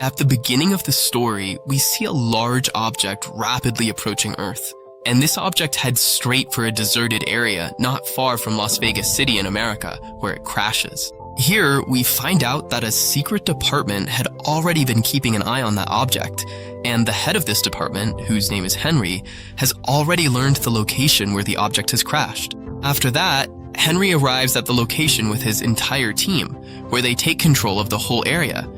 At the beginning of the story, we see a large object rapidly approaching Earth. And this object heads straight for a deserted area not far from Las Vegas City in America, where it crashes. Here, we find out that a secret department had already been keeping an eye on that object, and the head of this department, whose name is Henry, has already learned the location where the object has crashed. After that, Henry arrives at the location with his entire team, where they take control of the whole area.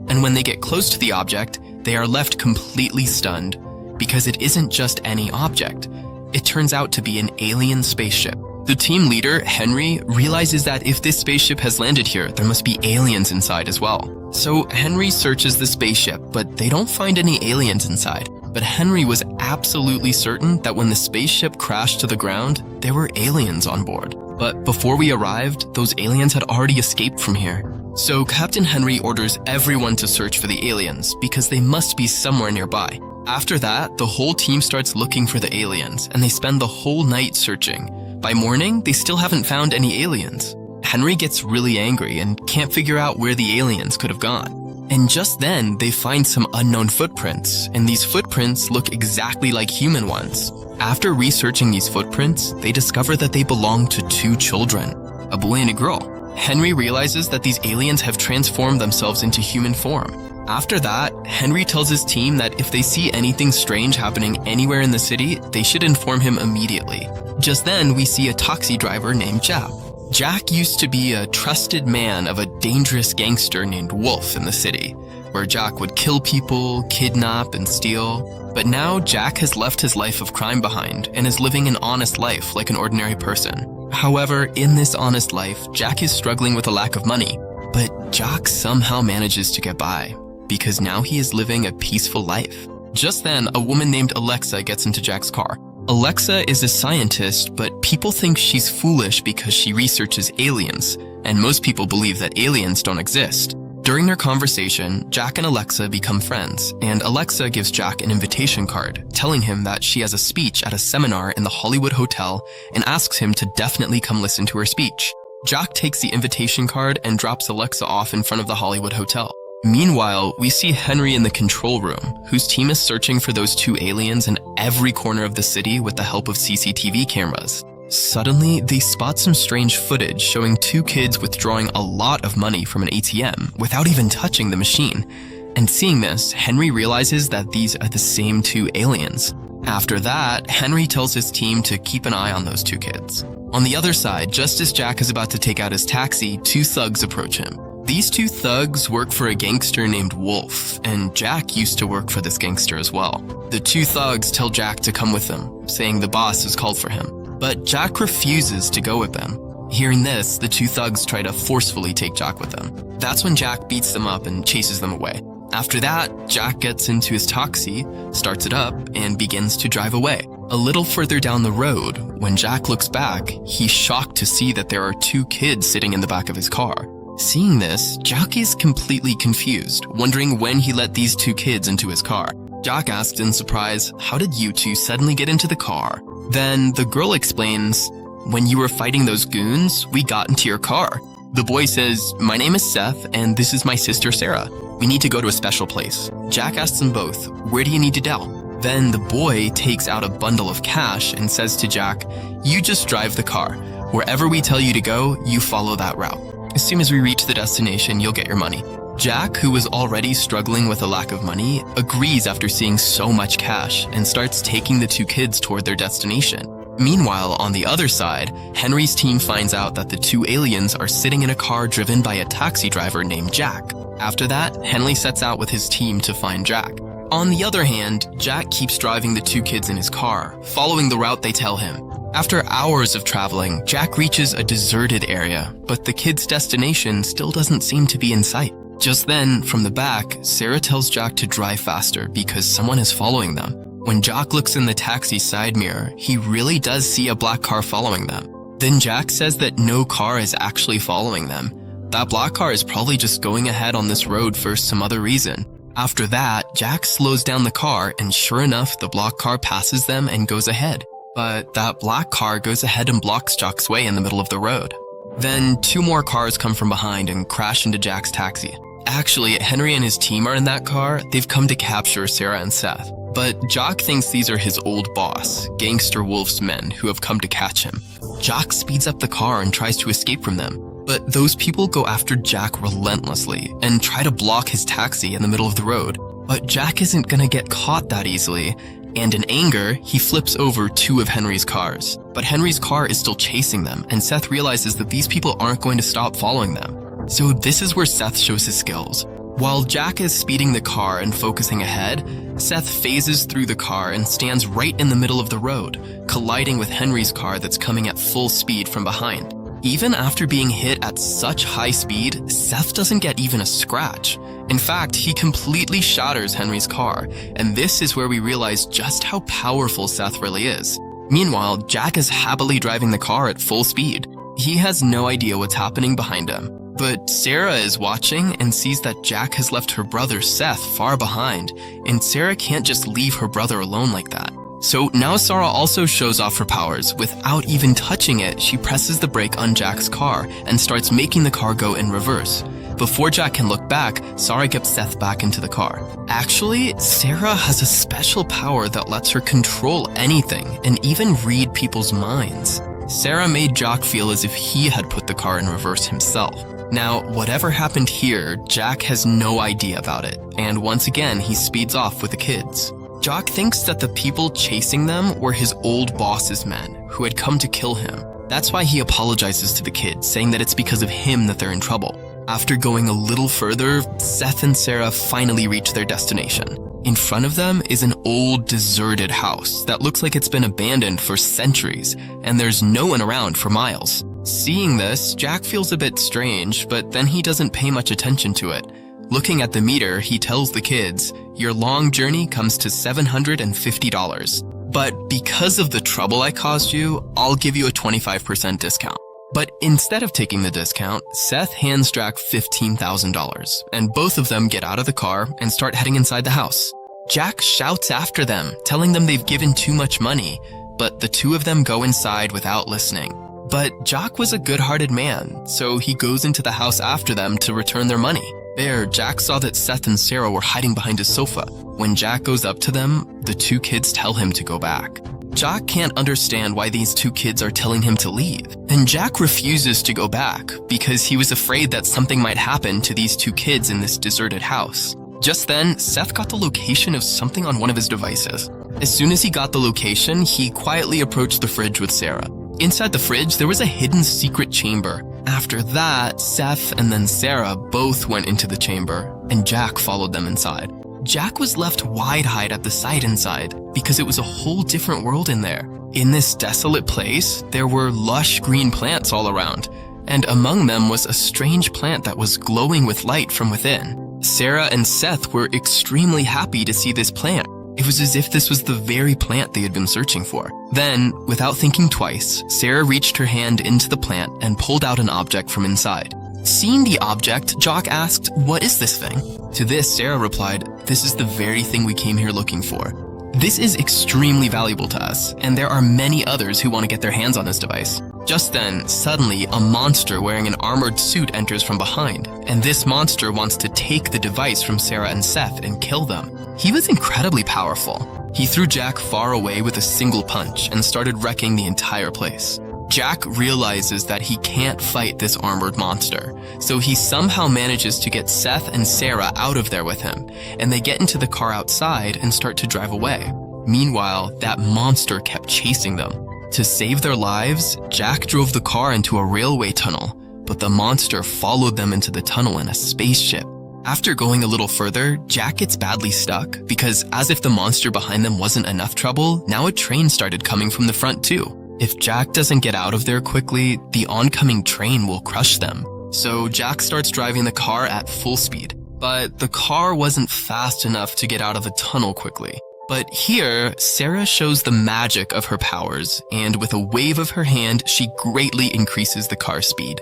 And when they get close to the object, they are left completely stunned, because it isn't just any object. It turns out to be an alien spaceship. The team leader, Henry, realizes that if this spaceship has landed here, there must be aliens inside as well. So Henry searches the spaceship, but they don't find any aliens inside. But Henry was absolutely certain that when the spaceship crashed to the ground, there were aliens on board. But before we arrived, those aliens had already escaped from here. So Captain Henry orders everyone to search for the aliens, because they must be somewhere nearby. After that, the whole team starts looking for the aliens, and they spend the whole night searching. By morning, they still haven't found any aliens. Henry gets really angry and can't figure out where the aliens could have gone. And just then, they find some unknown footprints, and these footprints look exactly like human ones. After researching these footprints, they discover that they belong to two children, a boy and a girl. Henry realizes that these aliens have transformed themselves into human form. After that, Henry tells his team that if they see anything strange happening anywhere in the city, they should inform him immediately. Just then, we see a taxi driver named Jack. Jack used to be a trusted man of a dangerous gangster named Wolf in the city, where Jack would kill people, kidnap, and steal. But now Jack has left his life of crime behind and is living an honest life like an ordinary person. However, in this honest life, Jack is struggling with a lack of money. But Jack somehow manages to get by, because now he is living a peaceful life. Just then, a woman named Alexa gets into Jack's car. Alexa is a scientist, but people think she's foolish because she researches aliens, and most people believe that aliens don't exist. During their conversation, Jack and Alexa become friends, and Alexa gives Jack an invitation card, telling him that she has a speech at a seminar in the Hollywood Hotel and asks him to definitely come listen to her speech. Jack takes the invitation card and drops Alexa off in front of the Hollywood Hotel. Meanwhile, we see Henry in the control room, whose team is searching for those two aliens in every corner of the city with the help of CCTV cameras. Suddenly, they spot some strange footage showing two kids withdrawing a lot of money from an ATM without even touching the machine. And seeing this, Henry realizes that these are the same two aliens. After that, Henry tells his team to keep an eye on those two kids. On the other side, just as Jack is about to take out his taxi, two thugs approach him. These two thugs work for a gangster named Wolf, and Jack used to work for this gangster as well. The two thugs tell Jack to come with them, saying the boss has called for him. But Jack refuses to go with them. Hearing this, the two thugs try to forcefully take Jack with them. That's when Jack beats them up and chases them away. After that, Jack gets into his taxi, starts it up, and begins to drive away. A little further down the road, when Jack looks back, he's shocked to see that there are two kids sitting in the back of his car. Seeing this, Jack is completely confused, wondering when he let these two kids into his car. Jack asks in surprise, "How did you two suddenly get into the car?" Then the girl explains, "When you were fighting those goons, we got into your car." The boy says, "My name is Seth, and this is my sister Sarah. We need to go to a special place." Jack asks them both, "Where do you need to go?" Then the boy takes out a bundle of cash and says to Jack, "You just drive the car. Wherever we tell you to go, you follow that route. As soon as we reach the destination, you'll get your money." Jack, who was already struggling with a lack of money, agrees after seeing so much cash and starts taking the two kids toward their destination. Meanwhile, on the other side, Henry's team finds out that the two aliens are sitting in a car driven by a taxi driver named Jack. After that, Henry sets out with his team to find Jack. On the other hand, Jack keeps driving the two kids in his car, following the route they tell him. After hours of traveling, Jack reaches a deserted area, but the kids' destination still doesn't seem to be in sight. Just then, from the back, Sarah tells Jack to drive faster because someone is following them. When Jack looks in the taxi side mirror, he really does see a black car following them. Then Jack says that no car is actually following them. That black car is probably just going ahead on this road for some other reason. After that, Jack slows down the car, and sure enough, the black car passes them and goes ahead. But that black car goes ahead and blocks Jack's way in the middle of the road. Then two more cars come from behind and crash into Jack's taxi. Actually, Henry and his team are in that car. They've come to capture Sarah and Seth. But Jock thinks these are his old boss, Gangster Wolf's men, who have come to catch him. Jock speeds up the car and tries to escape from them. But those people go after Jack relentlessly and try to block his taxi in the middle of the road. But Jack isn't gonna get caught that easily, and in anger, he flips over 2 of Henry's cars. But Henry's car is still chasing them, and Seth realizes that these people aren't going to stop following them. So this is where Seth shows his skills. While Jack is speeding the car and focusing ahead, Seth phases through the car and stands right in the middle of the road, colliding with Henry's car that's coming at full speed from behind. Even after being hit at such high speed, Seth doesn't get even a scratch. In fact, he completely shatters Henry's car, and this is where we realize just how powerful Seth really is. Meanwhile, Jack is happily driving the car at full speed. He has no idea what's happening behind him. But Sarah is watching and sees that Jack has left her brother Seth far behind, and Sarah can't just leave her brother alone like that. So now Sarah also shows off her powers. Without even touching it, she presses the brake on Jack's car and starts making the car go in reverse. Before Jack can look back, Sarah gets Seth back into the car. Actually, Sarah has a special power that lets her control anything and even read people's minds. Sarah made Jack feel as if he had put the car in reverse himself. Now, whatever happened here, Jack has no idea about it, and once again, he speeds off with the kids. Jock thinks that the people chasing them were his old boss's men, who had come to kill him. That's why he apologizes to the kids, saying that it's because of him that they're in trouble. After going a little further, Seth and Sarah finally reach their destination. In front of them is an old, deserted house that looks like it's been abandoned for centuries, and there's no one around for miles. Seeing this, Jack feels a bit strange, but then he doesn't pay much attention to it. Looking at the meter, he tells the kids, "Your long journey comes to $750. But because of the trouble I caused you, I'll give you a 25% discount." But instead of taking the discount, Seth hands Jack $15,000, and both of them get out of the car and start heading inside the house. Jack shouts after them, telling them they've given too much money, but the 2 of them go inside without listening. But Jack was a good-hearted man, so he goes into the house after them to return their money. There, Jack saw that Seth and Sarah were hiding behind a sofa. When Jack goes up to them, the 2 kids tell him to go back. Jack can't understand why these 2 kids are telling him to leave, and Jack refuses to go back because he was afraid that something might happen to these 2 kids in this deserted house. Just then, Seth got the location of something on one of his devices. As soon as he got the location, he quietly approached the fridge with Sarah. Inside the fridge, there was a hidden secret chamber. After that, Seth and then Sarah both went into the chamber, and Jack followed them inside. Jack was left wide-eyed at the sight inside because it was a whole different world in there. In this desolate place, there were lush green plants all around, and among them was a strange plant that was glowing with light from within. Sarah and Seth were extremely happy to see this plant. It was as if this was the very plant they had been searching for. Then, without thinking twice, Sarah reached her hand into the plant and pulled out an object from inside. Seeing the object, Jock asked, "What is this thing?" To this, Sarah replied, "This is the very thing we came here looking for. This is extremely valuable to us, and there are many others who want to get their hands on this device." Just then, suddenly, a monster wearing an armored suit enters from behind, and this monster wants to take the device from Sarah and Seth and kill them. He was incredibly powerful. He threw Jack far away with a single punch and started wrecking the entire place. Jack realizes that he can't fight this armored monster, so he somehow manages to get Seth and Sarah out of there with him, and they get into the car outside and start to drive away. Meanwhile, that monster kept chasing them. To save their lives, Jack drove the car into a railway tunnel, but the monster followed them into the tunnel in a spaceship. After going a little further, Jack gets badly stuck because as if the monster behind them wasn't enough trouble, now a train started coming from the front too. If Jack doesn't get out of there quickly, the oncoming train will crush them. So Jack starts driving the car at full speed, but the car wasn't fast enough to get out of the tunnel quickly. But here, Sarah shows the magic of her powers, and with a wave of her hand, she greatly increases the car's speed.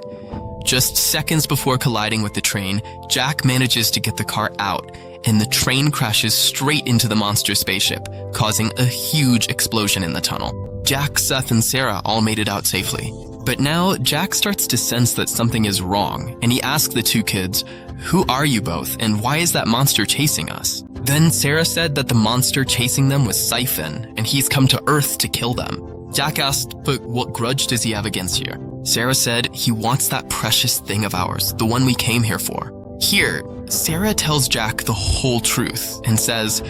Just seconds before colliding with the train, Jack manages to get the car out, and the train crashes straight into the monster spaceship, causing a huge explosion in the tunnel. Jack, Seth, and Sarah all made it out safely. But now, Jack starts to sense that something is wrong, and he asks the two kids, "Who are you both, and why is that monster chasing us?" Then Sarah said that the monster chasing them was Siphon, and he's come to Earth to kill them. Jack asked, "But what grudge does he have against you?" Sarah said, "He wants that precious thing of ours, the one we came here for." Here, Sarah tells Jack the whole truth and says,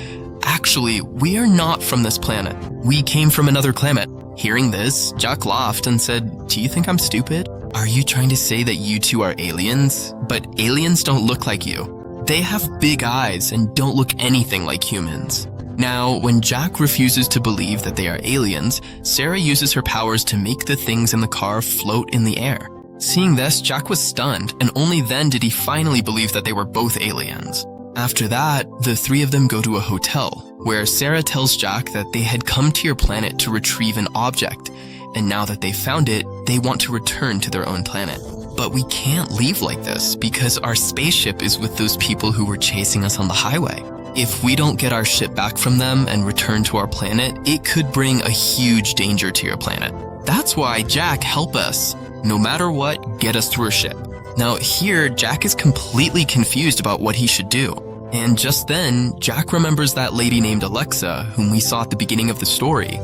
"Actually, we are not from this planet. We came from another planet." Hearing this, Jack laughed and said, "Do you think I'm stupid? Are you trying to say that you two are aliens? But aliens don't look like you. They have big eyes and don't look anything like humans." Now, when Jack refuses to believe that they are aliens, Sarah uses her powers to make the things in the car float in the air. Seeing this, Jack was stunned, and only then did he finally believe that they were both aliens. After that, the three of them go to a hotel, where Sarah tells Jack that they had come to your planet to retrieve an object, and now that they found it, they want to return to their own planet. "But we can't leave like this, because our spaceship is with those people who were chasing us on the highway. If we don't get our ship back from them and return to our planet, it could bring a huge danger to your planet. That's why, Jack, help us. No matter what, get us through our ship." Now here, Jack is completely confused about what he should do. And just then, Jack remembers that lady named Alexa, whom we saw at the beginning of the story,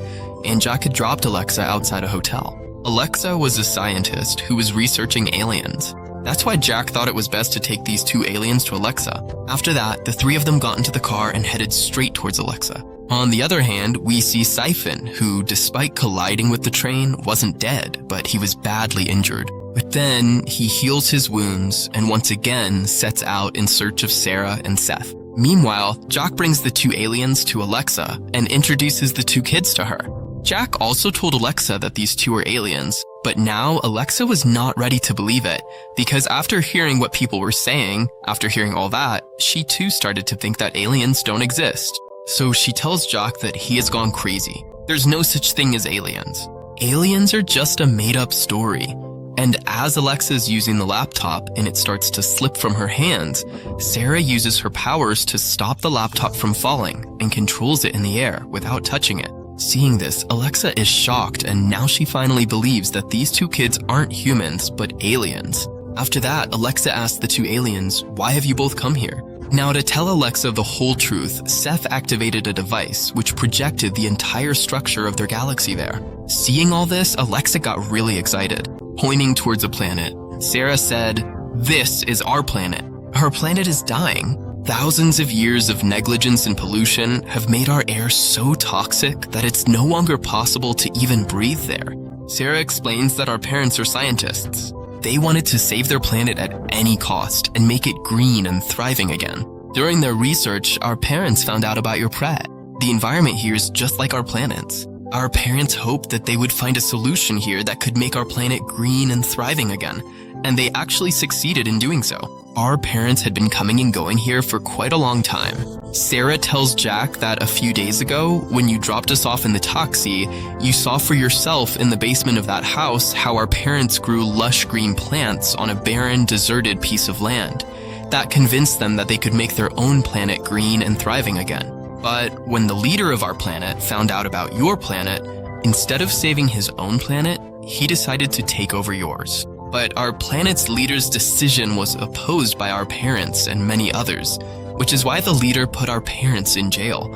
and Jack had dropped Alexa outside a hotel. Alexa was a scientist who was researching aliens. That's why Jack thought it was best to take these two aliens to Alexa. After that, the three of them got into the car and headed straight towards Alexa. On the other hand, we see Siphon, who, despite colliding with the train, wasn't dead, but he was badly injured. But then, he heals his wounds and once again sets out in search of Sarah and Seth. Meanwhile, Jack brings the two aliens to Alexa and introduces the two kids to her. Jack also told Alexa that these two are aliens, but now Alexa was not ready to believe it, because after hearing what people were saying, after hearing all that, she too started to think that aliens don't exist. So she tells Jack that he has gone crazy. There's no such thing as aliens. Aliens are just a made-up story. And as Alexa's using the laptop and it starts to slip from her hands, Sarah uses her powers to stop the laptop from falling and controls it in the air without touching it. Seeing this, Alexa is shocked, and now she finally believes that these two kids aren't humans, but aliens. After that, Alexa asks the two aliens, "Why have you both come here?" Now, to tell Alexa the whole truth, Seth activated a device which projected the entire structure of their galaxy there. Seeing all this, Alexa got really excited. Pointing towards a planet, Sarah said, "This is our planet. Our planet is dying. Thousands of years of negligence and pollution have made our air so toxic that it's no longer possible to even breathe there." Sarah explains that our parents are scientists. They wanted to save their planet at any cost and make it green and thriving again. During their research, our parents found out about your planet. The environment here is just like our planet's. Our parents hoped that they would find a solution here that could make our planet green and thriving again, and they actually succeeded in doing so. Our parents had been coming and going here for quite a long time. Sarah tells Jack that a few days ago, when you dropped us off in the taxi, you saw for yourself in the basement of that house how our parents grew lush green plants on a barren, deserted piece of land. That convinced them that they could make their own planet green and thriving again. But when the leader of our planet found out about your planet, instead of saving his own planet, he decided to take over yours. But our planet's leader's decision was opposed by our parents and many others, which is why the leader put our parents in jail.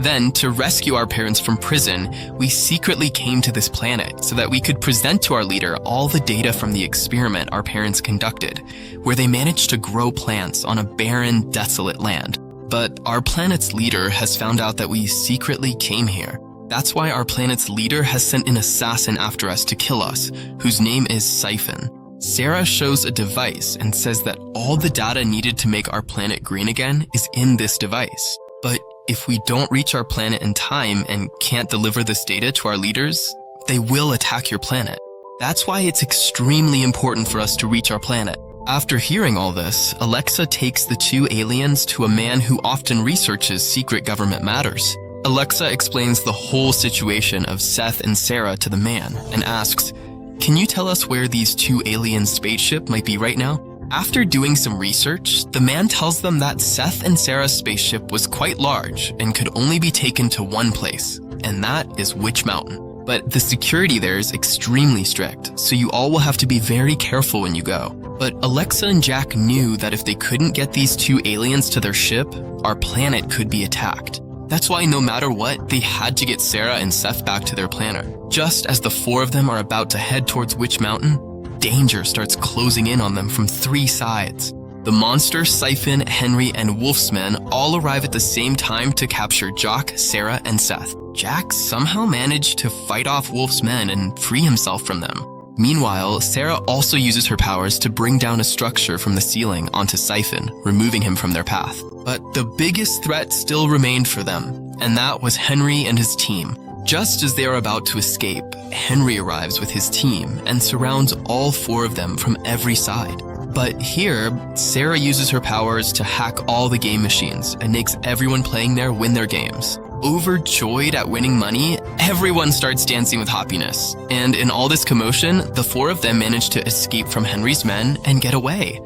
Then, to rescue our parents from prison, we secretly came to this planet so that we could present to our leader all the data from the experiment our parents conducted, where they managed to grow plants on a barren, desolate land. But our planet's leader has found out that we secretly came here. That's why our planet's leader has sent an assassin after us to kill us, whose name is Siphon. Sarah shows a device and says that all the data needed to make our planet green again is in this device. But if we don't reach our planet in time and can't deliver this data to our leaders, they will attack your planet. That's why it's extremely important for us to reach our planet. After hearing all this, Alexa takes the two aliens to a man who often researches secret government matters. Alexa explains the whole situation of Seth and Sarah to the man and asks, "Can you tell us where these two alien spaceship might be right now?" After doing some research, the man tells them that Seth and Sarah's spaceship was quite large and could only be taken to one place, and that is Witch Mountain. But the security there is extremely strict, so you all will have to be very careful when you go. But Alexa and Jack knew that if they couldn't get these two aliens to their ship, our planet could be attacked. That's why no matter what, they had to get Sarah and Seth back to their planet. Just as the four of them are about to head towards Witch Mountain, danger starts closing in on them from 3 sides. The monster, Siphon, Henry, and Wolf's men all arrive at the same time to capture Jock, Sarah, and Seth. Jack somehow managed to fight off Wolf's men and free himself from them. Meanwhile, Sarah also uses her powers to bring down a structure from the ceiling onto Siphon, removing him from their path. But the biggest threat still remained for them, and that was Henry and his team. Just as they are about to escape, Henry arrives with his team and surrounds all 4 of them from every side. But here, Sarah uses her powers to hack all the game machines and makes everyone playing there win their games. Overjoyed at winning money, everyone starts dancing with happiness. And in all this commotion, the 4 of them manage to escape from Henry's men and get away.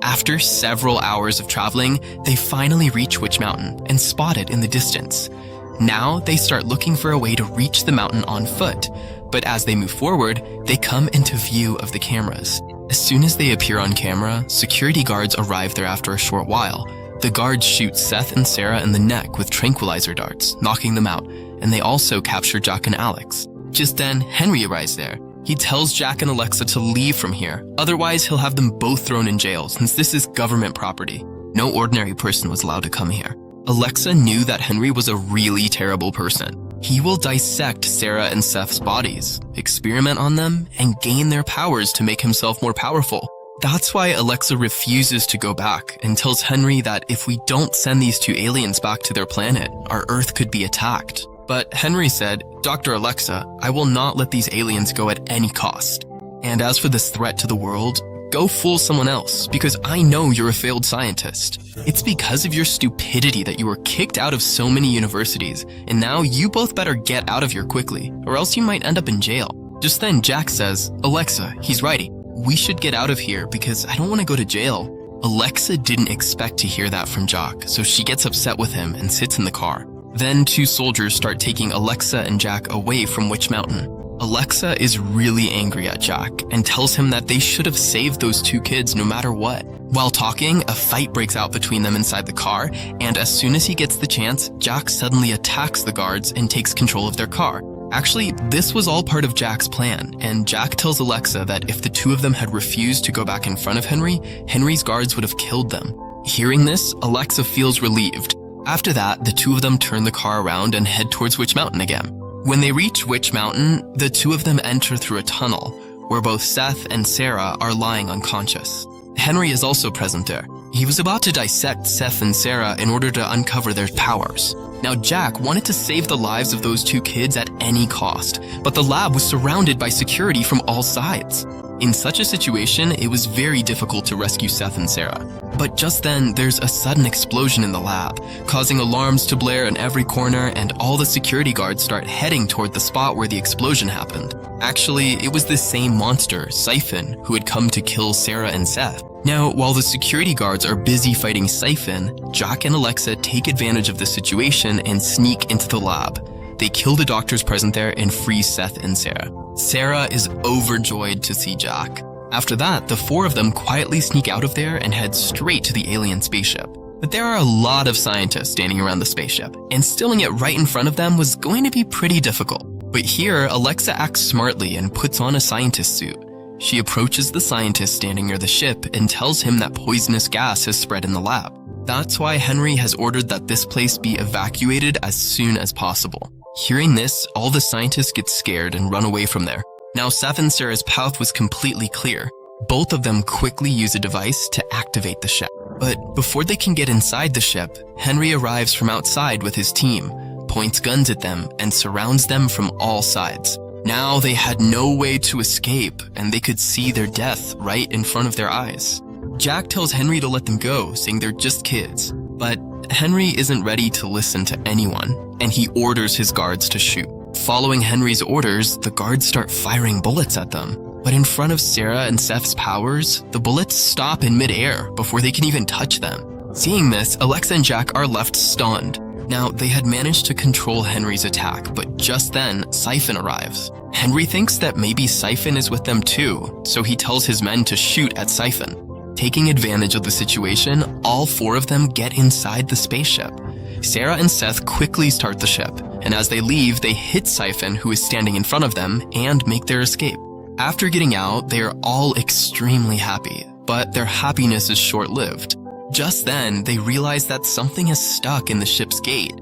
After several hours of traveling, they finally reach Witch Mountain and spot it in the distance. Now they start looking for a way to reach the mountain on foot, but as they move forward, they come into view of the cameras. As soon as they appear on camera, security guards arrive there after a short while. The guards shoot Seth and Sarah in the neck with tranquilizer darts, knocking them out, and they also capture Jack and Alex. Just then, Henry arrives there. He tells Jack and Alexa to leave from here, otherwise he'll have them both thrown in jail since this is government property. No ordinary person was allowed to come here. Alexa knew that Henry was a really terrible person. He will dissect Sarah and Seth's bodies, experiment on them, and gain their powers to make himself more powerful. That's why Alexa refuses to go back and tells Henry that if we don't send these 2 aliens back to their planet, our Earth could be attacked. But Henry said, "Dr. Alexa, I will not let these aliens go at any cost. And as for this threat to the world, go fool someone else, because I know you're a failed scientist. It's because of your stupidity that you were kicked out of so many universities, and now you both better get out of here quickly, or else you might end up in jail." Just then, Jack says, "Alexa, he's right. We should get out of here because I don't want to go to jail." Alexa didn't expect to hear that from Jock, so she gets upset with him and sits in the car. Then 2 soldiers start taking Alexa and Jack away from Witch Mountain. Alexa is really angry at Jack and tells him that they should have saved those 2 kids no matter what. While talking, a fight breaks out between them inside the car, and as soon as he gets the chance, Jack suddenly attacks the guards and takes control of their car. Actually, this was all part of Jack's plan, and Jack tells Alexa that if the 2 of them had refused to go back in front of Henry, Henry's guards would have killed them. Hearing this, Alexa feels relieved. After that, the 2 of them turn the car around and head towards Witch Mountain again. When they reach Witch Mountain, the 2 of them enter through a tunnel, where both Seth and Sarah are lying unconscious. Henry is also present there. He was about to dissect Seth and Sarah in order to uncover their powers. Now, Jack wanted to save the lives of those 2 kids at any cost, but the lab was surrounded by security from all sides. In such a situation, it was very difficult to rescue Seth and Sarah. But just then, there's a sudden explosion in the lab, causing alarms to blare in every corner, and all the security guards start heading toward the spot where the explosion happened. Actually, it was the same monster, Siphon, who had come to kill Sarah and Seth. Now, while the security guards are busy fighting Siphon, Jack and Alexa take advantage of the situation and sneak into the lab. They kill the doctors present there and free Seth and Sarah. Sarah is overjoyed to see Jack. After that, the 4 of them quietly sneak out of there and head straight to the alien spaceship. But there are a lot of scientists standing around the spaceship, and stealing it right in front of them was going to be pretty difficult. But here, Alexa acts smartly and puts on a scientist suit. She approaches the scientist standing near the ship and tells him that poisonous gas has spread in the lab. That's why Henry has ordered that this place be evacuated as soon as possible. Hearing this, all the scientists get scared and run away from there. Now, Seth and Sarah's path was completely clear. Both of them quickly use a device to activate the ship. But before they can get inside the ship, Henry arrives from outside with his team, points guns at them, and surrounds them from all sides. Now they had no way to escape, and they could see their death right in front of their eyes. Jack tells Henry to let them go, saying they're just kids. But Henry isn't ready to listen to anyone, and he orders his guards to shoot. Following Henry's orders, the guards start firing bullets at them. But in front of Sarah and Seth's powers, the bullets stop in midair before they can even touch them. Seeing this, Alexa and Jack are left stunned. Now, they had managed to control Henry's attack, but just then, Siphon arrives. Henry thinks that maybe Siphon is with them too, so he tells his men to shoot at Siphon. Taking advantage of the situation, all 4 of them get inside the spaceship. Sarah and Seth quickly start the ship, and as they leave, they hit Siphon, who is standing in front of them, and make their escape. After getting out, they are all extremely happy, but their happiness is short-lived. Just then, they realize that something is stuck in the ship's gate,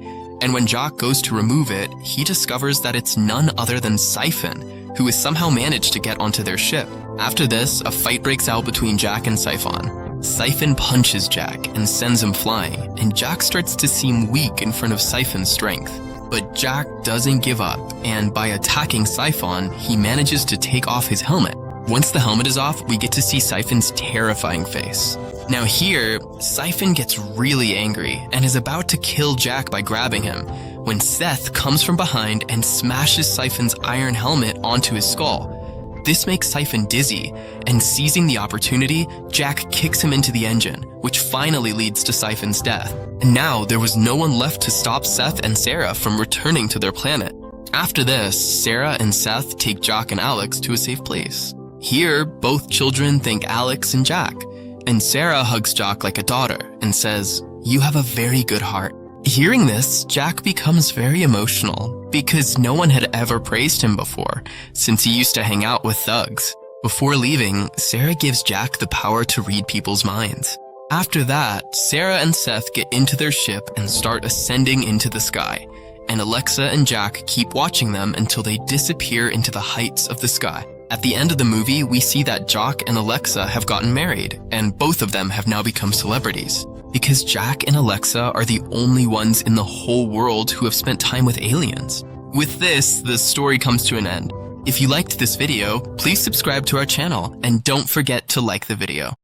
and when Jock goes to remove it, he discovers that it's none other than Siphon, who has somehow managed to get onto their ship. After this, a fight breaks out between Jack and Siphon. Siphon punches Jack and sends him flying, and Jack starts to seem weak in front of Siphon's strength. But Jack doesn't give up, and by attacking Siphon, he manages to take off his helmet. Once the helmet is off, we get to see Siphon's terrifying face. Now here, Siphon gets really angry and is about to kill Jack by grabbing him, when Seth comes from behind and smashes Siphon's iron helmet onto his skull. This makes Siphon dizzy, and seizing the opportunity, Jack kicks him into the engine, which finally leads to Siphon's death. And now there was no one left to stop Seth and Sarah from returning to their planet. After this, Sarah and Seth take Jock and Alex to a safe place. Here, both children thank Alex and Jack, and Sarah hugs Jock like a daughter and says, "You have a very good heart." Hearing this, Jack becomes very emotional because no one had ever praised him before, since he used to hang out with thugs. Before leaving, Sarah gives Jack the power to read people's minds. After that, Sarah and Seth get into their ship and start ascending into the sky, and Alexa and Jack keep watching them until they disappear into the heights of the sky. At the end of the movie, we see that Jock and Alexa have gotten married, and both of them have now become celebrities. Because Jack and Alexa are the only ones in the whole world who have spent time with aliens. With this, the story comes to an end. If you liked this video, please subscribe to our channel, and don't forget to like the video.